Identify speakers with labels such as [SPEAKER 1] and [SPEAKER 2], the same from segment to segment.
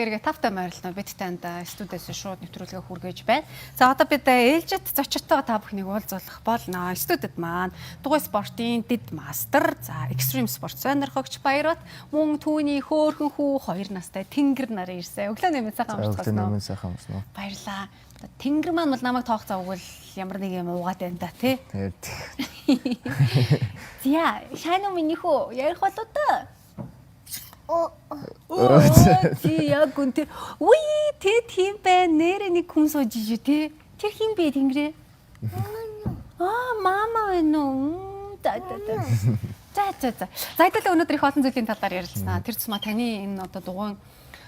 [SPEAKER 1] эргээ тавтай морилно бид танд студиэс шууд нэвтрүүлгээ хүргэж байна. За одоо бид ээлжид зочдтой та бүхнийг уулзуулах болно. Студид маань дугуй спортын дэд мастер, за экстрим спорт сонирхогч Баярат мөн түүний хөөхөн хүү 2 настай Тэнгэр нарын ирсэн. Өглөө нэмэн сайхан амжилтгасан. Баярлаа. Тэнгэр маань бол намайг тоох завгүй ямар нэг юм уугаад байна да тий. Зя, шайно минийхөө ярих болоо да. Яг гүнтэй. Үе тэ тийм байна. Нэрээ нэг хүн сууж ижүү те. Тэр хин бэ Тэнгэрээ? Мама байна уу? За. За хэдэл өнөөдөр их олон зүйлийн талаар ярилцсанаа. Тэр цэсмаа таны энэ одоо дугуйн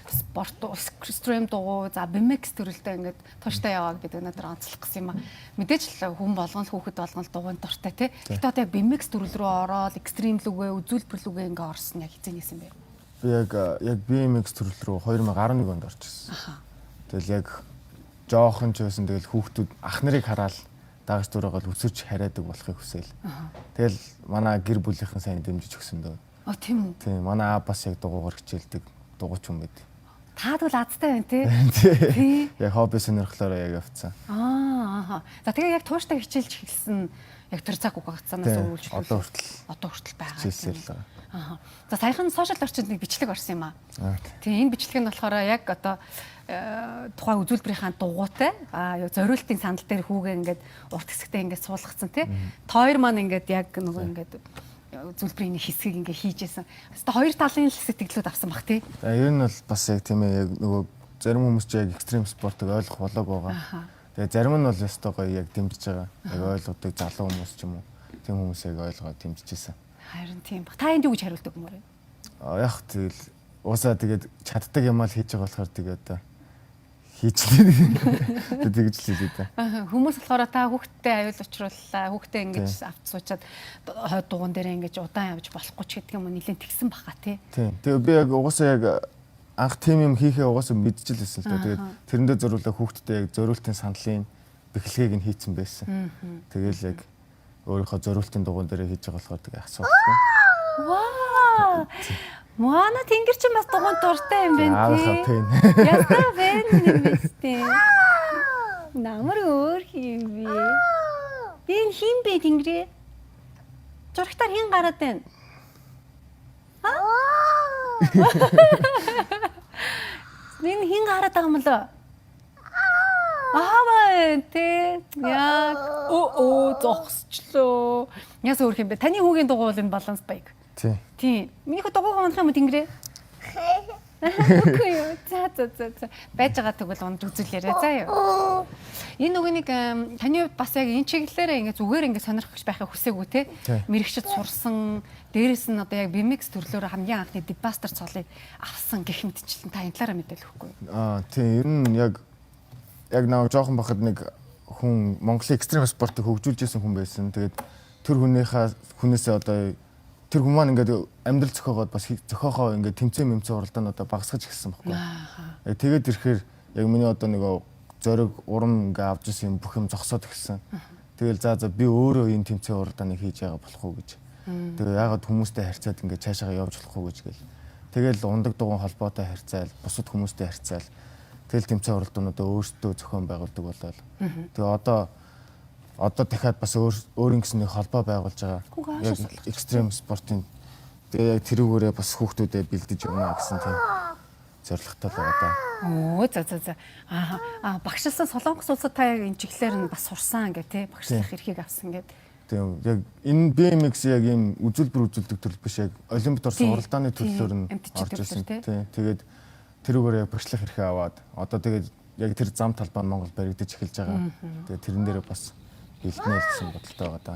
[SPEAKER 1] спорт, экстрим дугуй, за BMX төрөлтэй ингээд тууштай яваа гэдэг өнөөдөр онцлох гэсэн юм а. Мэдээж л хүн болгон л хүүхэд болгон л дугуйн дуртай те. Гэтэ одоо яг BMX төрөл рүү ороод экстрим лүгээ, үзүүлбэр лүгээ ингээд орсон яг хизээ нэсэн бэ?
[SPEAKER 2] Би яг BMX төрөл рүү 2011 онд орж ирсэн. Тэгэл яг жоохон ч байсан тэгэл хүүхдүүд ах нарыг хараад дагаж дураагаад өсөж хараадаг болохыг хүсээл. Тэгэл манай гэр бүлийнхэн сайн дэмжиж өгсөн дөө.
[SPEAKER 1] Тийм үү?
[SPEAKER 2] Тийм, манай аав бас яг дугуйгаар хичээлдэг дугуйч юм байд.
[SPEAKER 1] Таад бол азтай байна тий.
[SPEAKER 2] Тий. Яг хобби сонирхлоороо яг явцсан.
[SPEAKER 1] За тэгээ яг тууштай хичээлж эхэлсэн яг тэр цаг хугацаанаас
[SPEAKER 2] одоо
[SPEAKER 1] хүртэл байгаа.
[SPEAKER 2] Хичээлсэн.
[SPEAKER 1] За саяхан сошиал орчинд нэг бичлэг орсон юм аа. Тийм энэ бичлэг нь болохоор яг одоо тухайн үзүүлбэрийнхаа дугуйтай зориултын сандал дээр хүүгээ ингээд урт хэсэгтээ ингээд суулгацсан тий. Тоор маань ингээд яг нөгөө ингээд үзүүлбэрийн хэсгийг ингээ хийжсэн. Хэвээ хоёр талын хэсэг тэглүүд авсан баг тий.
[SPEAKER 2] Ер нь бол бас яг тийм ээ яг нөгөө зарим хүмүүс ч яг экстрим спортыг ойлгох болоог байгаа. Тэгээ зарим нь бол ёстой гоё яг дэмжиж байгаа. Яг ойлгодог залуу хүмүүс ч юм уу. Тийм хүмүүс яг ойлгоод дэмжижсэн.
[SPEAKER 1] Харин тийм баг. Та энд юу гэж хариулдаг юм бэ?
[SPEAKER 2] Яг тэгэл уусаа тэгээд чаддаг юм аа л хийж байгаа болохоор тэгээ одоо хийчлээ. Тэгж л хэлээ дээ.
[SPEAKER 1] Хүмүүс болохоор та хүүхдтэй аюул учрууллаа. Хүүхдтэй ингэж авч суучаад хойд дугуун дээр ингэж удаан явж болохгүй ч гэдэг юм нэлээд тэгсэн баха тий.
[SPEAKER 2] Тийм. Тэгээ би яг угаасаа яг анх тим юм хийхээ угаасаа мэдчихлээсэн л да. Тэгээд тэрэндээ зориулаа хүүхдтэй яг зориултын сандлын бэхлэгийг нь хийцэн байсан. Тэгээл яг өөрийнхөө зориултын дугуун дээр хийж байгаа болохоор тэгээ асуухгүй.
[SPEAKER 1] Ваа! Манай Тэнгэр чинь бас дугуйн дуртай юм байна тий. Ястаа байна юм тий. Намар өөр юм би. Би хин бэ Тэнгэрээ? Зурагтаар хин гараад байна? Нин хин гараад байгаа юм лөө? Бай тий. Яг зогсчлоо. Яс өөр юм бэ? Таны хүүгийн дугуй бол энэ баланс баяг. Тийм. Минийхөө дугуй хонох юм Тэнгэрээ? Үгүй юу. За. Байж байгаа тэгвэл унд үзүүлээрэй. За юу. Энэ нүгнийг таны бас яг энэ чиглэлээрээ ингээ зүгээр ингээ сонирхож байхыг хүсээгүй те. Мэрэгчд сурсан, дээрэс нь одоо яг BMX төрлөөр хамгийн анхны дебастер цолыг авсан гэх мэтчлэн та энэ талаараа мэдээлэл өгөхгүй юу?
[SPEAKER 2] Тийм. Ер нь яг нэг жоохон бахад нэг хүн Монголын экстрим спортыг хөгжүүлж исэн хүн байсан. Тэгээд тэр хүнээсээ одоо тэр хүмүүс маань ингээд амьдрал зохиогоод бас зохиохоо ингээд тэмцээн уралдаанд одоо багасгаж гисэн байхгүй. Тэгээд ирэхээр яг миний одоо нэг зориг урам ингээд авч ирсэн бүх юм зогсоод гисэн. Тэгэл за би өөрөө энэ тэмцээн уралдааныг хийж байгаа болох уу гэж. Тэгээ яагаад хүмүүстэй харьцаад ингээд цаашаа явж болох уу гэж гэл. Тэгэл ундаг дугуйн холбоотой харьцаал, бусад хүмүүстэй харьцаал. Тэгэл тэмцээн уралдаануудаа өөрсдөө зохион байгуулдаг болол. Тэгээ одоо дахиад бас өөр ингэсэн нэг холбоо байгуулж байгаа. Яг экстрим спортын тэгээ яг тэрүүгээрээ бас хүүхдүүдэд бэлдэж өгнө гэсэн тийм зорилготой л байгаа да.
[SPEAKER 1] За. Багшлсан Солонгос улсад та яг энэ чиглэлээр нь бас сурсан гэх тий багшлах эрхийг авсан гэд.
[SPEAKER 2] Тийм яг энэ BMX яг ийм үзүүлдэг төрөл биш яг олимпиад орсон уралдааны төрлөөр нь орж ирсэн. Тэгээд тэрүүгээрээ багшлах эрхээ аваад одоо тэгээд яг тэр зам талбай нь Монгол баригдаж эхэлж байгаа. Тэгээд тэрэн дээрээ бас бэлтнэ гэсэн бодолтой байгаа да.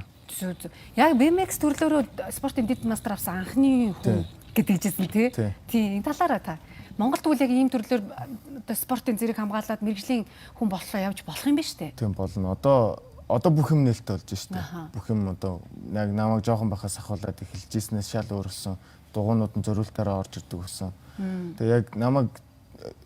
[SPEAKER 1] Яг BMX төрлөөрөө спортын дэд мастер авсан анхны хүн гэдэгжсэн тий. Тийм талаараа та Монголд үл яг ийм төрлөөр одоо спортын зэрэг хамгаалаад мэрэгжлийн хүн боллоо явж болох юм ба штэ.
[SPEAKER 2] Тийм болно. Одоо бүх юм нээлттэй болж штэ. Бүх юм одоо яг намайг жоохон бахаас ахуулаад эхэлжсэнээс шал өөрлөсөн дугуйнууд нь зориултаараа орж ирдэг болсон. Тэгээ яг намайг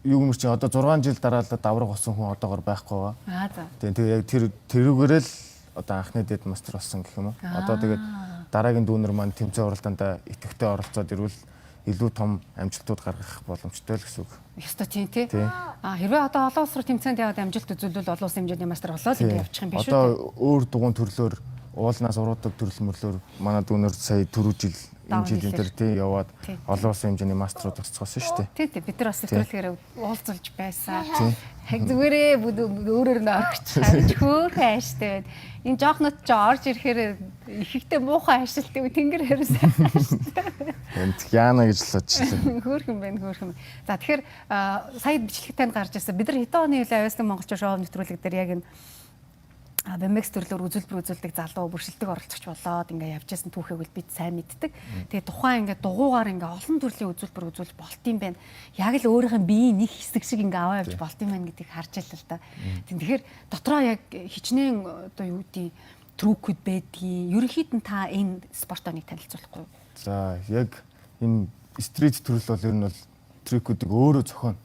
[SPEAKER 2] юу юм чи одоо 6 жил дараалал давраг болсон хүн одоогор байхгүй байгаа. Тэгээ яг тэрүүгээрээ л одоо анхны дэд мастер болсон гэх юм уу. Одоо тэгээд дараагийн дүүнер маань тэмцээн уралдаанд итэхтэй оролцоод ирвэл илүү том амжилтууд гаргах боломжтой л гэсэн үг.
[SPEAKER 1] Ёстой тийм тий. Хэрвээ одоо олон улс руу тэмцээнд яваад амжилт үзүүлвэл олон улсын хэмжээний мастер болоод ингэ явчих юм биш үү?
[SPEAKER 2] Одоо өөр дугуйн төрлөөр уулнаас уруудаг төрөл мөрлөөр манай дүүнер сая түрүү жил энэ жилийн дээр тий яваад олон улсын хэмжээний мастерууд тусцсан шүү дээ.
[SPEAKER 1] Тий бид нар бас нэвтрүүлгээр уулзалж байсан. Зүгээрээ өөрөөр нь орчих хөөхөн ааштай. Энэ жоохнот ч орж ирэхээр ихтэй муухай аашилтай тэнгэр хэрэг ааштай.
[SPEAKER 2] Энд яана гэж л бодчихлоо.
[SPEAKER 1] Хөөхөн байна. За тэгэхээр сая бичлэг танд гарч ирсэн. Бид нар хэдэн оны үеийн авьяаслан монголчууд шоу нэвтрүүлэг дээр яг энэ BMX төрлөөр үзүүлбэр үзүүлдэг залуу бүршилдэг оролцогч болоод ингээ явж байсан түүхийг бид сайн мэддэг. Тэгээ тухайн ингээ дугуугаар ингээ олон төрлийн үзүүлбэр үзүүлж болт юм байна. Яг л өөрийнх нь биеийн нэг хэсэг шиг ингээ аваа явж болт юм байна гэдгийг харж ялла л да. Тэгэхээр дотроо яг хичнээн одоо юу гэдэг трюкүүд байдгийг ерөнхийд нь та энэ спортоо нэг танилцуулахгүй юу?
[SPEAKER 2] За яг энэ стрит төрөл бол ер нь бол трюкүүдийг өөрөө зохионо.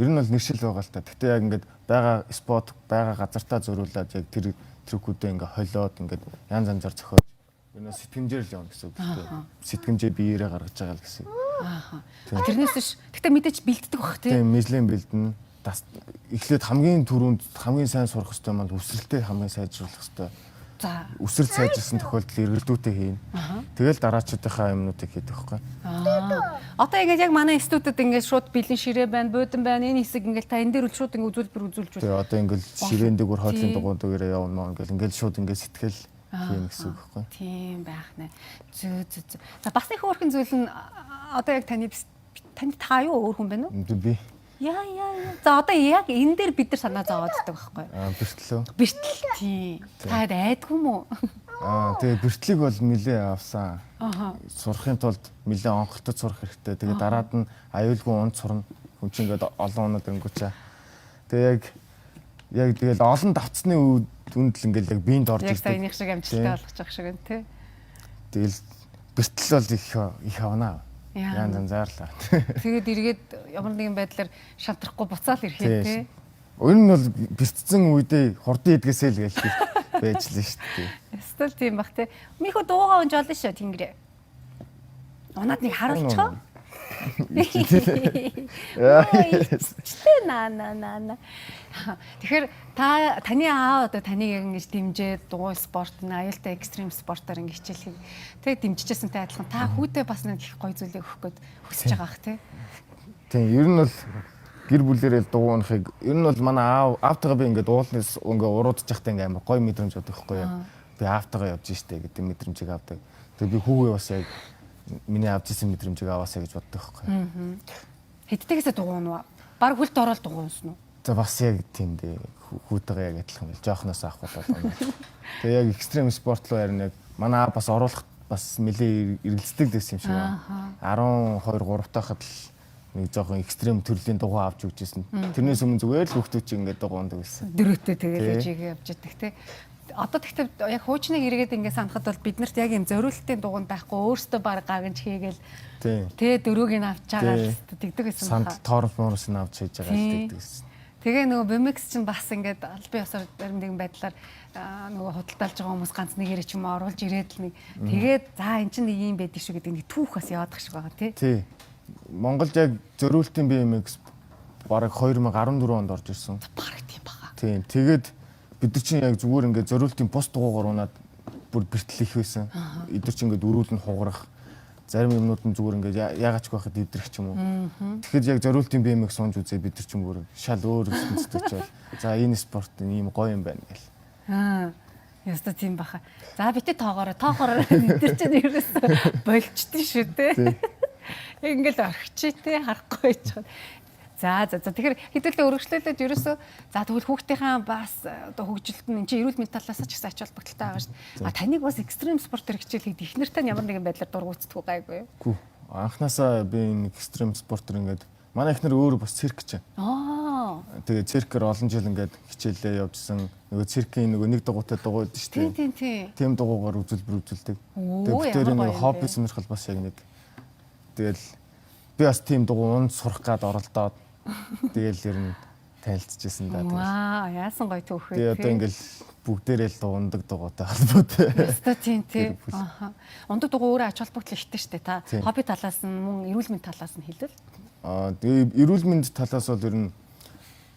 [SPEAKER 2] Ер нь бол нэг шил байгаа л та. Гэхдээ яг ингээд байгаа спот байгаа газартаа зөриулээд яг тэр трюкүүдээ ингээ холиод ингээд янз янзаар зохиож ер нь сэтгэмжээр л явна гэсэн үг. Сэтгэмжээ биеэрээ гаргаж байгаа л гэсэн.
[SPEAKER 1] Тэрнээс биш. Гэхдээ мэдээж бэлддэг бах тий.
[SPEAKER 2] Тийм мэдлэн бэлдэн. Эхлээд хамгийн түрүүнд хамгийн сайн сурах хэрэгтэй маань үсрэлтээ хамгийн сайжруулах хэрэгтэй.
[SPEAKER 1] За
[SPEAKER 2] үсрэл сайжирсан тохиолдолд эргэлдүүтэй хийн. Тэгэл дараачдынхаа юмнуудыг хийдэг байхгүй.
[SPEAKER 1] Одоо ингээд яг манай студид ингээд шууд бэлэн ширээ байна, буудан байна. Энэ хэсэг ингээд та энэ дээр үл шууд ингээд үзүүлбэр үзүүлж байна.
[SPEAKER 2] Тэгээ одоо ингээд ширээнд дээгүүр хойдлын дугуйн дээрээ явна ингээд ингээд шууд ингээд сэтгэл хийн гэсэн үг байхгүй.
[SPEAKER 1] Тийм байх нэ. Зөө. За бас нэг хөөрхөн зүйл нь одоо яг танд та юу өөр хүн байна уу?
[SPEAKER 2] Би.
[SPEAKER 1] Яа. За одоо яг энэ дээр бид нар санаа зовооддаг байхгүй.
[SPEAKER 2] Бэртлөө.
[SPEAKER 1] Бэртэл. Тийм. Та айдгүй юм уу?
[SPEAKER 2] Тэгээ бэртлийг бол нилээ авсан. Сурахын тулд нилээ онхолтод сурах хэрэгтэй. Тэгээ дараад нь аюулгүй унд сурна. Хүн чинь ингээд олон оноод өнгөчаа. Тэгээ яг тэгэл олон давцсны үнд л ингээд яг биенд орж
[SPEAKER 1] ирдэг. Яг саяных шиг амжилттай болгочих шиг байна тий.
[SPEAKER 2] Тэгэл бэртэл бол их авнаа. Яан занзаарлаа.
[SPEAKER 1] Тэгээд эргээд ямар нэгэн байдлаар шалтрахгүй буцаал ирэхэд тий.
[SPEAKER 2] Өөр нь бол бэртцэн үедээ хурдан идгээсэй л гэлэх байж л шүү дээ.
[SPEAKER 1] Эсвэл тийм бах тий. Михо дуугаа унж олно шүү тэнгэрээ. Унаад нэг харуулчихоо. Тэгэхээр таны аав одоо таныг ингэж дэмжиж дугуй спорт, аюултай экстрим спортоор ингэ хичээлхийг тэг дэмжижсэнтэй адилхан та хүүтэй бас нэг их гоё зүйлээ өгөх гээд хүсэж байгаа ах тий.
[SPEAKER 2] Тийм ер нь бол гэр бүлэрээ дугуйнахыг ер нь бол манай аавтайгаа би ингээд уулнаас ингээ уруудж явахдаа ингээ амар гоё мэдрэмж авдаг байхгүй юу. Би аавтайгаа явж штэ гэдэг мэдрэмжийг авдаг. Тэгээ би хүүгээ бас яг миний авч ирсэн мэдрэмжийг аваасаа гэж боддог байхгүй.
[SPEAKER 1] Хэдтэйгээсээ дугуйна уу? Бараг хүлт ороод дугуйнсан уу?
[SPEAKER 2] За бас яг тийм дээ. Хүүтэйгээ яг адилхан байл. Жоохноос авах болоо. Тэгээ яг экстрим спорт руу харин яг манай аав бас оруулах бас нэлээ эргэлздэг гэсэн юм шиг байна. 12 3 тахад л нэг жоохон экстрим төрлийн дугуй авч өгчээсэн. Тэрнээс өмнө зүгээр л хүүхдүүд чинь ингээд дугуйндаг байсан.
[SPEAKER 1] Дөрөвтэй тэгээд жигээ явж идэх те. Одоо тэгтээ яг хуучныг эргээд ингээд санахад бол биднэрт яг юм зориултын дугуйн байхгүй өөртөө баг гагнж хийгээл тэгээ дөрөөг нь авч байгаа л тэгдэг гэсэн байна.
[SPEAKER 2] Санд тоормоорс нь авч хийж байгаа л тэгдэг гэсэн.
[SPEAKER 1] Тэгээ нөгөө BMX чинь бас ингээд албан ёсоор зарим нэгэн байдлаар нөгөө худалдаалж байгаа хүмүүс ганц нэгээрээ ч юм оруулж ирээд л нэг тэгээд за эн чинь нэг юм байдаг шүү гэдэг нэг түүх бас яваадах шиг байгаа тий.
[SPEAKER 2] Монголд яг зориултын BMX бараг 2014 онд орж ирсэн.
[SPEAKER 1] Бараг тийм бага.
[SPEAKER 2] Тийм. Тэгээд бид нар чинь яг зүгээр ингээд зориултын пост дугуугаар унаад бүр бэртэл их байсан. Эдгээр чинь ингээд өрүүлэн хугарах зарим юмнууд нь зүгээр ингээд яагаач байхад идрэх ч юм уу. Тэгэхэд яг зориултын BMX сунж үзээ бид нар чинь бүр шал өөр өсөлтөж бол за энэ спорт ийм гоё юм байна гэл.
[SPEAKER 1] Яста тийм баха. За битээ тоогоороо бид нар чинь ерөөсөө болчтой шүү дээ. Яг ингээд орхичээ те харахгүй байж байгаа. За тэгэхээр хэдүүлээ өргөжлүүлээд ерөөсөө за тэгвэл хүүхдийнхаа бас одоо хөгжилт нь чи эрүүл мэндийн талаас ч гэсэн ач холбогдолтой байгаа шүү дээ. Таныг бас экстрим спортоор хичээлэхэд ихнэртэй ямар нэгэн байдлаар дургуутдаг гайгүй юу?
[SPEAKER 2] Гүү. Анхнаасаа би энэ экстрим спортоор ингээд манай ихнэр өөрөө бас циркч. Тэгээ циркээр олон жил ингээд хичээлээ явжсан. Нөгөө циркийн нөгөө нэг дугуйтай дугуйд шүү дээ.
[SPEAKER 1] Тийм.
[SPEAKER 2] Тим дугуйгаар үзүүлбэр үзүүлдэг. Тэгээ тэр нэг хобби сонирхол бас яг нэг. Тэгэл би бас тим дугуй унд сурах гад оролдоод тэгэл ер нь танилцчихсан да.
[SPEAKER 1] Ваа, яасан гоё түүх вэ.
[SPEAKER 2] Тэгээ одоо ингээл бүгдээрээ л ундаг дугуйтай холбоотой.
[SPEAKER 1] Өстой тийм тий. Аха. Ундаг дугуй өөрөө ач холбогдол ихтэй штэ та. Хобби талаас нь мөн эрүүл мэнд талаас нь хэлвэл.
[SPEAKER 2] Тэгээ эрүүл мэнд талаас бол ер нь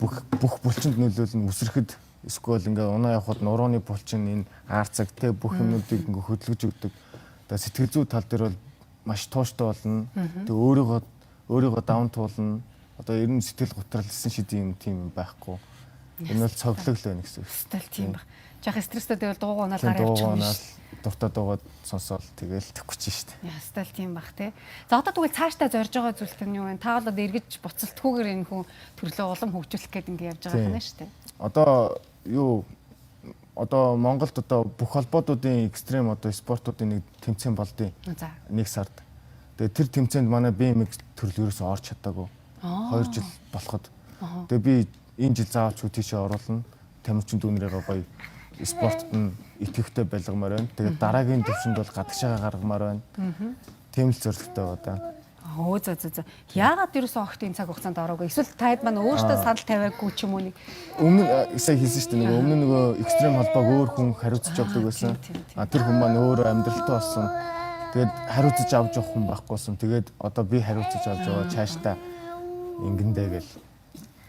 [SPEAKER 2] бүх булчинд нөлөөлнө үсрэхэд эсвэл ингээ унаа явахад нурууны булчин энэ аарцаг те бүх юмнуудыг ингээ хөдөлгөж өгдөг. Тэгээ сэтгэл зүй тал дээр бол маш тууштай болно. Тэгээ өөрийгөө даун туулна. Одоо ер нь сэтгэл готролсон шидийн юм тийм байхгүй. Энэ бол цоглог л байна гэсэн үг.
[SPEAKER 1] Стил тийм баг. Жах стресстэй байвал дуугаа унаал гараа явчихна.
[SPEAKER 2] Дуугаанаас дуртай дуугаад сонсоол тэгэл тэхгүй ч штэ.
[SPEAKER 1] Стил тийм баг тий. За одоо тэгвэл цаашдаа зорж байгаа зүйл нь юу вэ? Та бол одоо эргэж буцалтгүйгээр энэ хүн төрлөө улам хөгжүүлэх гээд ингэ явж байгаа юм байна штэ.
[SPEAKER 2] Одоо Монголд одоо бүх холбоотуудын экстрем одоо спортуудын нэг тэмцээн болдیں۔ Нэг сард. Тэгээ тэр тэмцээнд манай BMX төрөл ерөөсөө орж чадаагүй. 2 жил болоход. Тэгээ би энэ жил заавал тийшээ оруулна. Тамирчин дүүнэрээ гоё спортод нь итгэвтэй байлгамаар байна. Тэгээ дараагийн төвшөнд бол гадагшаага гаргамаар байна. Тийм л зорилготой байгаа да.
[SPEAKER 1] За. Яагаад ерөөсөө огт энэ цаг хугацаанд ороогүй? Эсвэл таад маань өөртөө санал тавиагүй ч юм уу нэг.
[SPEAKER 2] Өмнө сая хэлсэн шүү дээ. Өмнө нөгөө экстрем холбоог өөр хүн хариуцж авдаг байсан. Тэр хүн маань өөрөө амьдралтай болсон. Тэгээд хариуцж авч явах хүн байхгүйсэн. Тэгээд одоо би хариуцж авч яваа цаашдаа ингэндээ гэл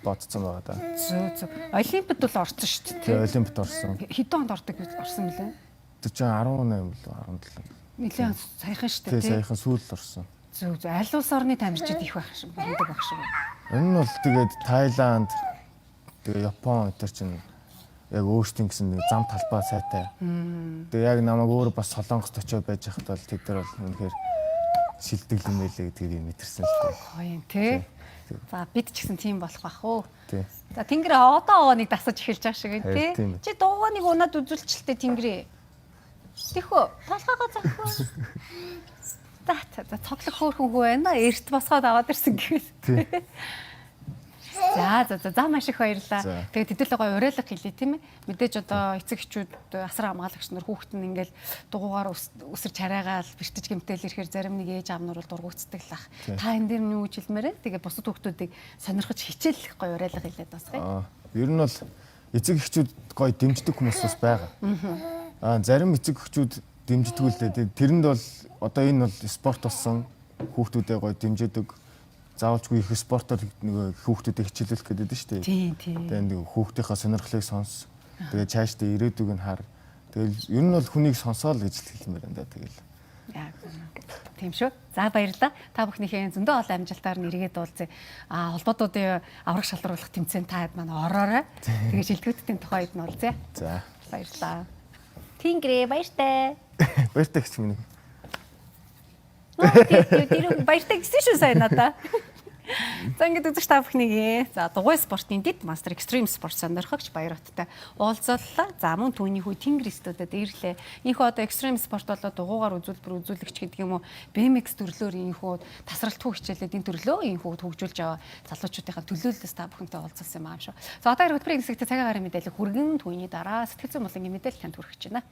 [SPEAKER 2] бодцсон байгаа да.
[SPEAKER 1] Зөв. Олимпиад бол орсон шүү дээ.
[SPEAKER 2] Тэгээ олимпиад орсон.
[SPEAKER 1] Хэдэн онд ордог гэж орсон мөлий?
[SPEAKER 2] Тэр чинь 18 л 17.
[SPEAKER 1] Нилээн саяхан шүү дээ.
[SPEAKER 2] Тэгээ саяхан сүүл орсон.
[SPEAKER 1] Зөв. Аль улс орны тамирчид их байх шиг байдаг байх шиг.
[SPEAKER 2] Энэ нь бол тэгээд Таиланд, тэгээ Япон өтер чинь яг өөрсдийн гэсэн нэг зам талбай сайтай. Тэгээ яг намайг өөр бас Солонгост очиод байж хахад бол тэд нар бол үнэхээр шилдэг юм байлээ гэдгийг мэдэрсэн л дээ.
[SPEAKER 1] Гоё юм тий. За бид ч гэсэн тийм болох бах уу.
[SPEAKER 2] Тий.
[SPEAKER 1] За Тэнгэр одоо нэг дасаж эхэлж байгаа шиг тий. Чи дууганыг унаад үзүүлчихэлтэй Тэнгэрээ. Тэхөө толгоогоо зохио. За цоглох хөөрхөн хүү байна. Эрт босгоод аваад ирсэн гэхээс.
[SPEAKER 2] Тий.
[SPEAKER 1] За маш их баярлалаа. Тэгээд хэдүүлээ гоё уриалга хэлээ тийм ээ. Мэдээж одоо эцэг эхчүүд асар хамгаалагч нар хүүхэд нь ингээл дугуугаар өсөрч хараагаал бэртэж гэмтэл ирэхээр зарим нэг ээж аав нар бол дургуутдаг л ах. Та энэ дээр нь юу гэж хэлмээр вэ? Тэгээд бусад хүүхдүүдийг сонирхож хичээл гоё уриалга хэлээд басгая.
[SPEAKER 2] Ер нь бол эцэг эхчүүд гоё дэмждэг хүмүүс бас байгаа. Зарим эцэг эхчүүд дэмждэг л дээ. Тэрэнд бол одоо энэ бол спорт болсон хүүхдүүдээ гоё дэмждэг. Заавалчгүй их спортоор нэг хүүхдүүдэд хичээлүүлэх гэдэг нь шүү дээ.
[SPEAKER 1] Тийм.
[SPEAKER 2] Тэгээд нэг хүүхдийнхаа сонирхлыг сонс. Тэгээд цаашдаа ирээдүг нь хар. Тэгээд ер нь бол хүнийг сонсоол гэж хэлмээр энэ тэгэл.
[SPEAKER 1] Яг тийм шүү. За баярлалаа. Та бүхнийхээ зөндөө олон амжилтаар нэргээд уулзъя. Холбоотуудын аврах шалруулах тэмцээнд та хэд маань ороорой. Тэгээд шилдэгүүдийн тухайд нь уулзъя.
[SPEAKER 2] За.
[SPEAKER 1] Баярлалаа. Тэнгэрээ баяртай.
[SPEAKER 2] Баяртай гэж минь.
[SPEAKER 1] Тэр баяртай гэсэн шүү сайн надаа. За ингээд үзэж та бүхнийг дугуй спортын дэд мастер экстрим спорт сонирхогч Баярхаттай уулзлаа. За мөн түүний хүү Тэнгэр студиуд ирлээ. Ийхүү одоо экстрим спорт болоо дугуйгаар үзүүлэгч гэдэг юм уу BMX төрлөөр ийхүү тасралтгүй хичээлээд энэ төрлөө ийхүү хөгжүүлж аваа залуучуудынхаа төлөөллөөс та бүхэнтэй уулзсан юм аим шүү. За одоо хөтөлбөрийн хэсэгт цагаагаар мэдээлэл хүргэн түүний дараа сэтгэл зүйн болонгийн мэдээлэл танд хүргэж байна.